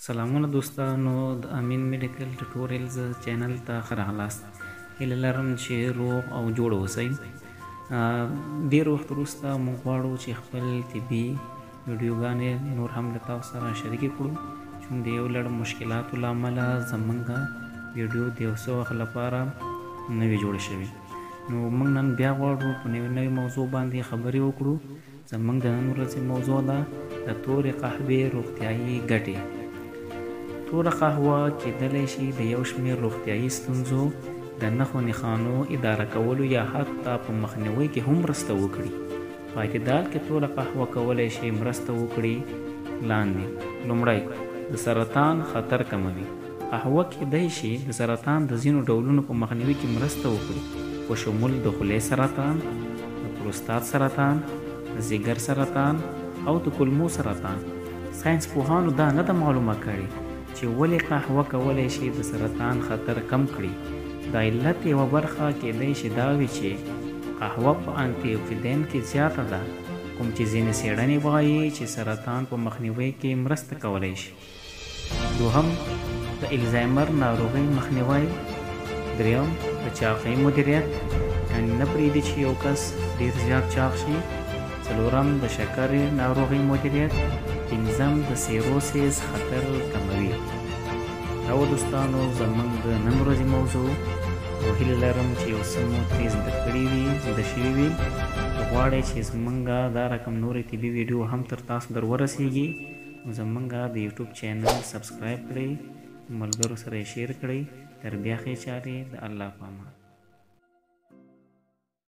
سلامونه دوستانو، د امین میډیکل ټوټوریالز چینل ته ښه راغلاست. هیله لرم چې روغ او جوړ اوسئ. ډېر وخت وروسته موږ غواړو چې خپل طبي ویډیوګانې نور هم له تاسو سره شریکې کړو، چون د یو لړ مشکلاتو له امله زموږ ویډیو د یو څه وخت لپاره نه وي جوړې شوې. نو موږ نن بیا غواړو په نوې موضوع باندې خبرې وکړو. زموږ د نن ورځې موضوع ده د تورې قهوې روغتیایي ګټې. توره قهوه کیدلی شي د یو شمېر روغتیایي ستونزو د نښو نښانو اداره کولو یا حتی په مخنیوي کې هم مرسته وکړي. په اعتدال کې توره قهوه کولی شي مرسته وکړي لاندې: لومړی، د سرطان خطر کموي. قهوه کیدی شي د سرطان د ځینو ډولونو په مخنیوي کې مرسته وکړي، په شمول د خولې سرطان، د پروستات سرطان، د ځیګر سرطان او د کولمو سرطان. ساینس پوهانو دا نه ده معلومه کړې چې ولې قهوه کولی شي د سرطان خطر کم کړي. د علت یوه برخه کیدی شي دا وي چې قهوه په انټي اکسیډنټ کې زیاته ده، کوم چې ځینې څېړنې وایي چې سرطان په مخنیوي کې مرسته کولی شي. دوهم، د الزایمر ناروغۍ مخنیوی. دریم، د چاقۍ مدیریت، یعنې نه پرېږدي چې یو کس ډېر زیات چاق شي. څلورم، د شکرې ناروغۍ مدیریت. پنځم، د سیروسیس خطر کموي. دا و دوستانو زموږ د نن ورځې موضوع. او هیله لرم چې یو څه مو ترې زده کړي وي، زده شوي وي. غواړئ چې زموږ دا رقم نورې طبي ویډیو هم تر تاسو در ورسیږي، نو زموږ د یوټیوب چینل سبسکرایب کړئ، ملګرو سره یې شیر کړئ. تر بیا ښې چارې، د الله په امان.